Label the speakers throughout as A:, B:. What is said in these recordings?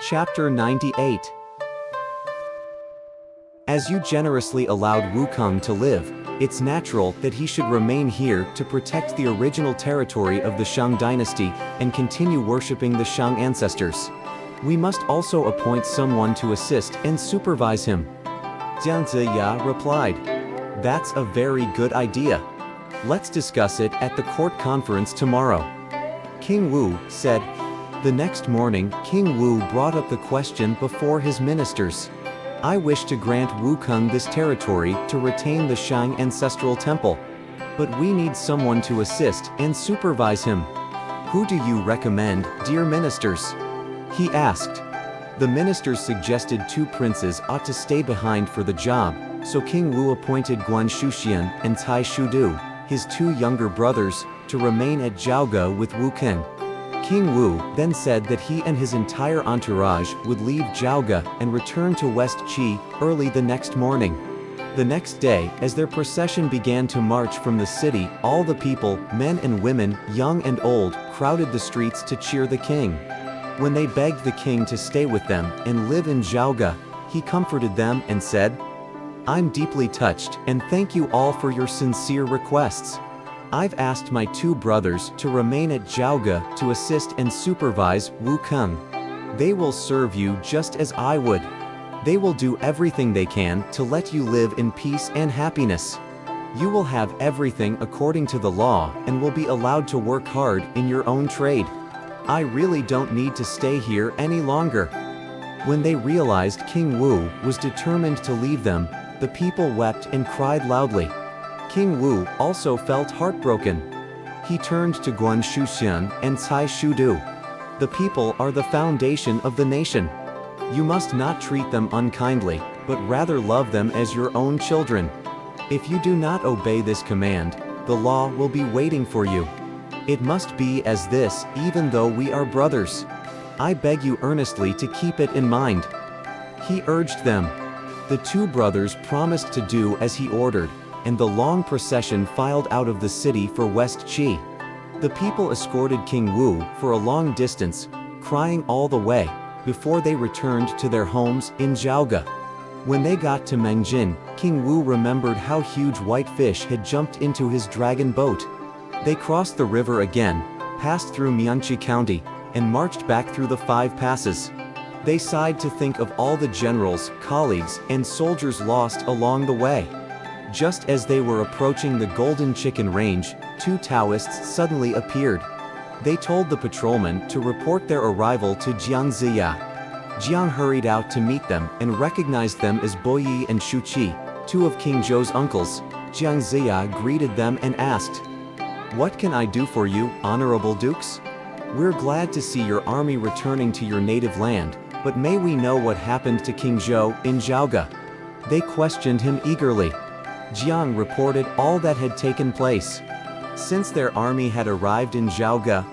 A: Chapter 98. As you generously allowed Wukong to live, it's natural that he should remain here to protect the original territory of the Shang dynasty and continue worshipping the Shang ancestors. We must also appoint someone to assist and supervise him. Jiang Ziya replied. That's a very good idea. Let's discuss it at the court conference tomorrow. King Wu said. The next morning, King Wu brought up the question before his ministers. I wish to grant Wukong this territory to retain the Shang ancestral temple. But we need someone to assist and supervise him. Who do you recommend, dear ministers? He asked. The ministers suggested 2 princes ought to stay behind for the job, so King Wu appointed Guan Shuxian and Cai Shudu, his 2 younger brothers, to remain at Zhaoge with Wukong. King Wu then said that he and his entire entourage would leave Zhaoge and return to West Qi early the next morning. The next day, as their procession began to march from the city, all the people, men and women, young and old, crowded the streets to cheer the king. When they begged the king to stay with them and live in Zhaoge, he comforted them and said, I'm deeply touched and thank you all for your sincere requests. I've asked my 2 brothers to remain at Zhaoge to assist and supervise Wukong. They will serve you just as I would. They will do everything they can to let you live in peace and happiness. You will have everything according to the law and will be allowed to work hard in your own trade. I really don't need to stay here any longer. When they realized King Wu was determined to leave them, the people wept and cried loudly. King Wu also felt heartbroken. He turned to Guan Shuxian and Cai Shudu. The people are the foundation of the nation. You must not treat them unkindly, but rather love them as your own children. If you do not obey this command, the law will be waiting for you. It must be as this, even though we are brothers. I beg you earnestly to keep it in mind. He urged them. The 2 brothers promised to do as he ordered, and the long procession filed out of the city for West Qi. The people escorted King Wu for a long distance, crying all the way, before they returned to their homes in Zhaoge. When they got to Mengjin, King Wu remembered how huge white fish had jumped into his dragon boat. They crossed the river again, passed through Mianqi County, and marched back through the 5 passes. They sighed to think of all the generals, colleagues, and soldiers lost along the way. Just as they were approaching the Golden Chicken Range, 2 Taoists suddenly appeared. They told the patrolmen to report their arrival to Jiang Ziya. Jiang hurried out to meet them and recognized them as Boyi and Shuqi, 2 of King Zhou's uncles. Jiang Ziya greeted them and asked, What can I do for you, honorable dukes? We're glad to see your army returning to your native land, but may we know what happened to King Zhou in Zhaoge? They questioned him eagerly. Jiang reported all that had taken place. Since their army had arrived in Zhaoge,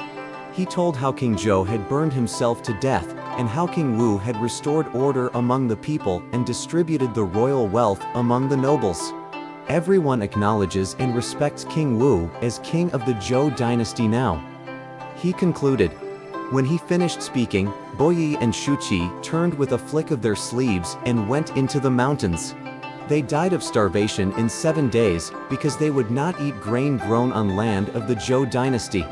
A: he told how King Zhou had burned himself to death, and how King Wu had restored order among the people and distributed the royal wealth among the nobles. Everyone acknowledges and respects King Wu as king of the Zhou dynasty now. He concluded. When he finished speaking, Boyi and Shuqi turned with a flick of their sleeves and went into the mountains. They died of starvation in 7 days because they would not eat grain grown on land of the Zhou dynasty.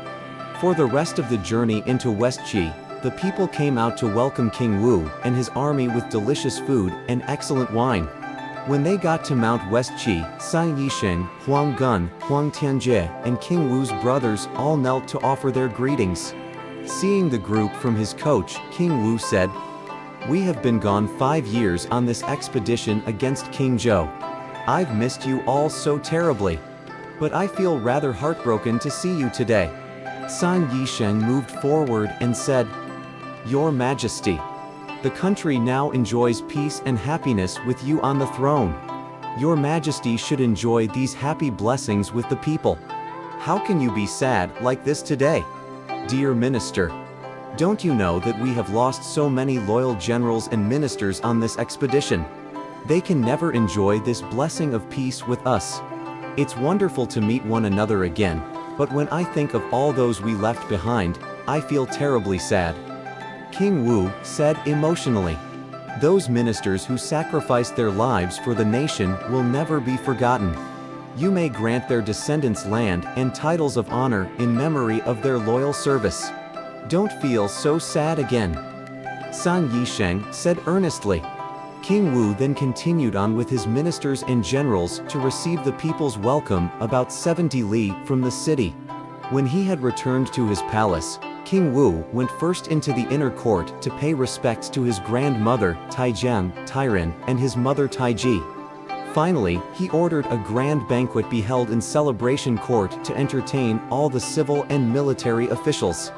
A: For the rest of the journey into West Qi, the people came out to welcome King Wu and his army with delicious food and excellent wine. When they got to Mount West Qi, Sai Yisheng, Huang Gun, Huang Tianjie, and King Wu's brothers all knelt to offer their greetings. Seeing the group from his coach, King Wu said, We have been gone 5 years on this expedition against King Zhou. I've missed you all so terribly. But I feel rather heartbroken to see you today. San Yisheng moved forward and said, Your Majesty, the country now enjoys peace and happiness with you on the throne. Your Majesty should enjoy these happy blessings with the people. How can you be sad like this today? Dear Minister, don't you know that we have lost so many loyal generals and ministers on this expedition? They can never enjoy this blessing of peace with us. It's wonderful to meet one another again, but when I think of all those we left behind, I feel terribly sad. King Wu said emotionally. Those ministers who sacrificed their lives for the nation will never be forgotten. You may grant their descendants land and titles of honor in memory of their loyal service. Don't feel so sad again. San Yisheng said earnestly. King Wu then continued on with his ministers and generals to receive the people's welcome about 70 li from the city. When he had returned to his palace, King Wu went first into the inner court to pay respects to his grandmother, Taijiang, Tairen, and his mother Taiji. Finally, he ordered a grand banquet be held in celebration court to entertain all the civil and military officials.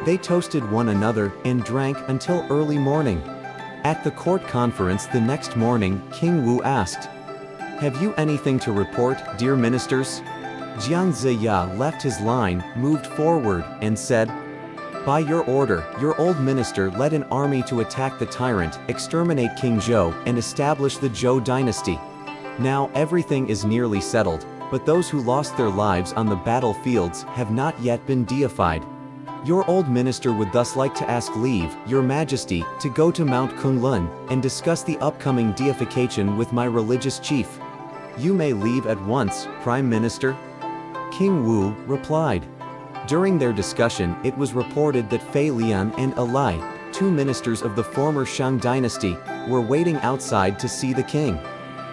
A: They toasted one another and drank until early morning. At the court conference the next morning, King Wu asked, "Have you anything to report, dear ministers?" Jiang Ziya left his line, moved forward, and said, "By your order, your old minister led an army to attack the tyrant, exterminate King Zhou, and establish the Zhou dynasty. Now everything is nearly settled, but those who lost their lives on the battlefields have not yet been deified. Your old minister would thus like to ask leave, Your Majesty, to go to Mount Kunlun and discuss the upcoming deification with my religious chief. You may leave at once, Prime Minister." King Wu replied. During their discussion, it was reported that Fei Lian and Alai, two ministers of the former Shang dynasty, were waiting outside to see the king.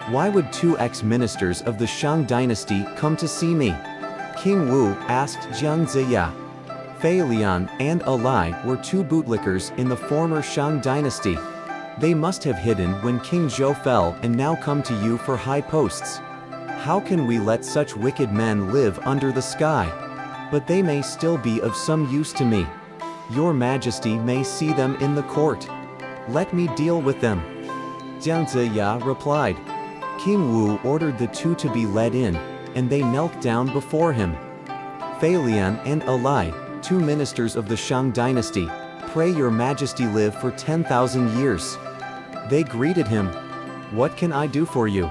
A: Why would two ex-ministers of the Shang dynasty come to see me? King Wu asked Jiang Ziya. Fei Lian and Alai were two bootlickers in the former Shang dynasty. They must have hidden when King Zhou fell and now come to you for high posts. How can we let such wicked men live under the sky? But they may still be of some use to me. Your Majesty may see them in the court. Let me deal with them. Jiang Ziya replied. King Wu ordered the two to be led in, and they knelt down before him. Fei Lian and Alai, two ministers of the Shang dynasty, "Pray your Majesty live for 10,000 years." They greeted him. "What can I do for you?"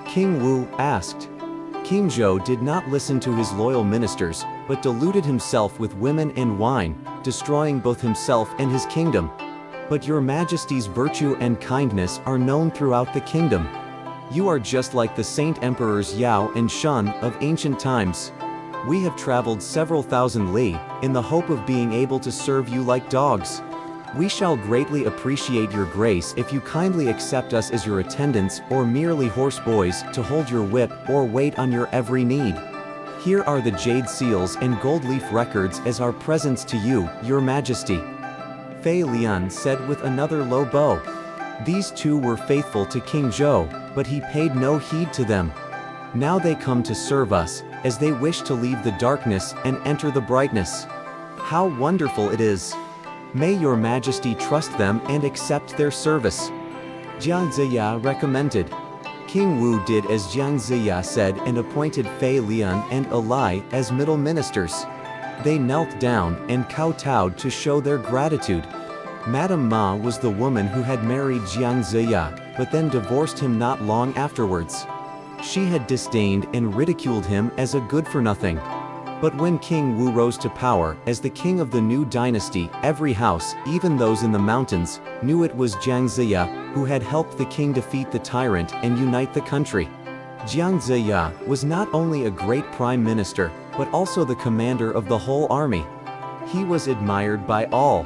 A: King Wu asked. King Zhou did not listen to his loyal ministers, but deluded himself with women and wine, destroying both himself and his kingdom. But your Majesty's virtue and kindness are known throughout the kingdom. You are just like the saint emperors Yao and Shun of ancient times. We have traveled several thousand li, in the hope of being able to serve you like dogs. We shall greatly appreciate your grace if you kindly accept us as your attendants or merely horse boys to hold your whip or wait on your every need. Here are the jade seals and gold leaf records as our presents to you, your Majesty. Fei Lian said with another low bow. These two were faithful to King Zhou, but he paid no heed to them. Now they come to serve us, as they wish to leave the darkness and enter the brightness. How wonderful it is! May your Majesty trust them and accept their service. Jiang Ziya recommended. King Wu did as Jiang Ziya said and appointed Fei Lian and Alai as middle ministers. They knelt down and kowtowed to show their gratitude. Madame Ma was the woman who had married Jiang Ziya, but then divorced him not long afterwards. She had disdained and ridiculed him as a good-for-nothing. But when King Wu rose to power as the king of the new dynasty, every house, even those in the mountains, knew it was Jiang Ziya who had helped the king defeat the tyrant and unite the country. Jiang Ziya was not only a great prime minister, but also the commander of the whole army. He was admired by all.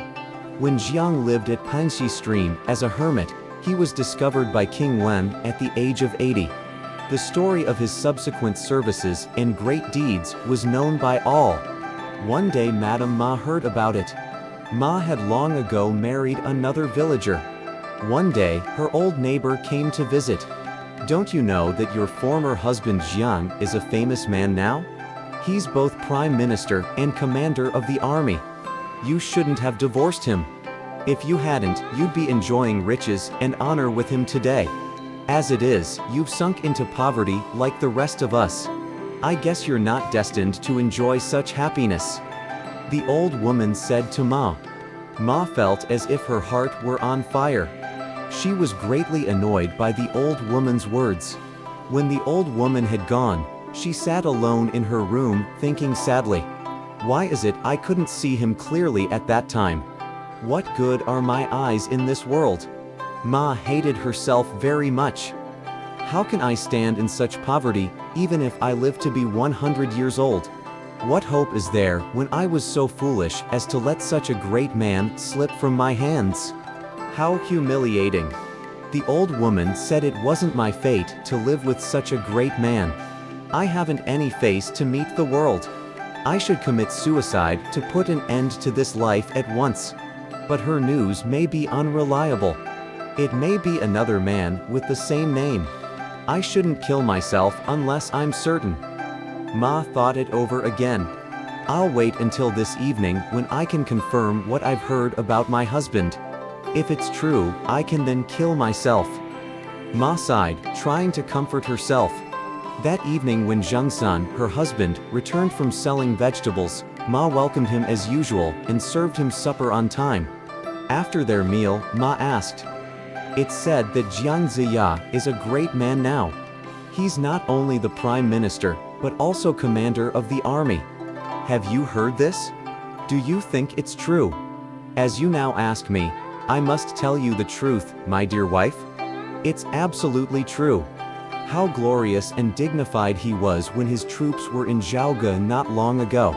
A: When Jiang lived at Panxi Stream as a hermit, he was discovered by King Wen at the age of 80. The story of his subsequent services and great deeds was known by all. One day Madame Ma heard about it. Ma had long ago married another villager. One day, her old neighbor came to visit. "Don't you know that your former husband Jiang is a famous man now? He's both prime minister and commander of the army. You shouldn't have divorced him. If you hadn't, you'd be enjoying riches and honor with him today. As it is, you've sunk into poverty like the rest of us. I guess you're not destined to enjoy such happiness." The old woman said to Ma. Ma felt as if her heart were on fire. She was greatly annoyed by the old woman's words. When the old woman had gone, she sat alone in her room, thinking sadly. Why is it I couldn't see him clearly at that time? What good are my eyes in this world? Ma hated herself very much. How can I stand in such poverty, even if I live to be 100 years old? What hope is there when I was so foolish as to let such a great man slip from my hands? How humiliating. The old woman said it wasn't my fate to live with such a great man. I haven't any face to meet the world. I should commit suicide to put an end to this life at once. But her news may be unreliable. It may be another man with the same name. I shouldn't kill myself unless I'm certain. Ma thought it over again. I'll wait until this evening when I can confirm what I've heard about my husband. If it's true, I can then kill myself. Ma sighed, trying to comfort herself. That evening when Zhang San, her husband, returned from selling vegetables, Ma welcomed him as usual and served him supper on time. After their meal, Ma asked, "It's said that Jiang Ziya is a great man now. He's not only the prime minister, but also commander of the army. Have you heard this? Do you think it's true? As you now ask me, I must tell you the truth, my dear wife. It's absolutely true. How glorious and dignified he was when his troops were in Zhaoge not long ago.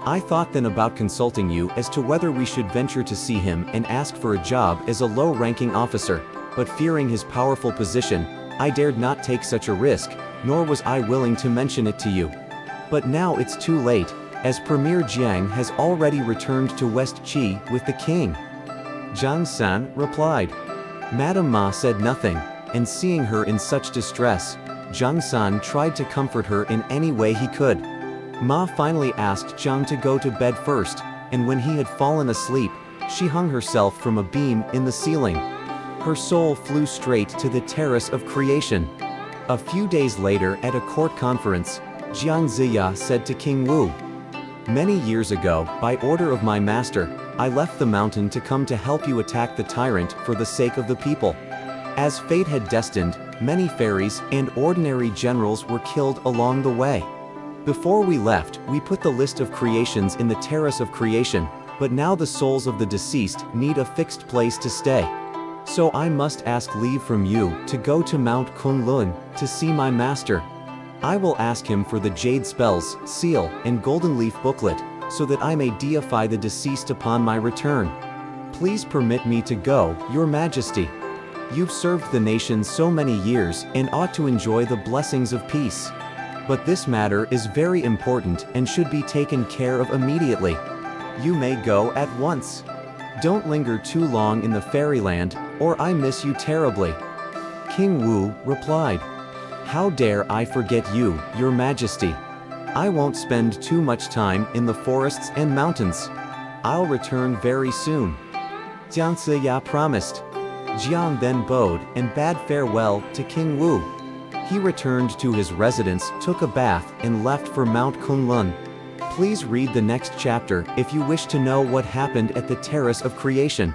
A: I thought then about consulting you as to whether we should venture to see him and ask for a job as a low-ranking officer, but fearing his powerful position, I dared not take such a risk, nor was I willing to mention it to you. But now it's too late, as Premier Jiang has already returned to West Qi with the king." Zhang San replied. Madame Ma said nothing, and seeing her in such distress, Zhang San tried to comfort her in any way he could. Ma finally asked Zhang to go to bed first, and when he had fallen asleep, she hung herself from a beam in the ceiling. Her soul flew straight to the terrace of creation. A few days later at a court conference, Jiang Ziya said to King Wu, "Many years ago, by order of my master, I left the mountain to come to help you attack the tyrant for the sake of the people. As fate had destined, many fairies and ordinary generals were killed along the way. Before we left, we put the list of creations in the terrace of creation, but now the souls of the deceased need a fixed place to stay. So I must ask leave from you to go to Mount Kunlun to see my master. I will ask him for the jade spells, seal, and golden leaf booklet, so that I may deify the deceased upon my return. Please permit me to go, Your Majesty. You've served the nation so many years and ought to enjoy the blessings of peace. But this matter is very important and should be taken care of immediately. You may go at once. Don't linger too long in the fairyland, or I miss you terribly." King Wu replied, "How dare I forget you, Your Majesty? I won't spend too much time in the forests and mountains. I'll return very soon." Jiang Ziya promised. Jiang then bowed and bade farewell to King Wu. He returned to his residence, took a bath, and left for Mount Kunlun. Please read the next chapter if you wish to know what happened at the Terrace of Creation.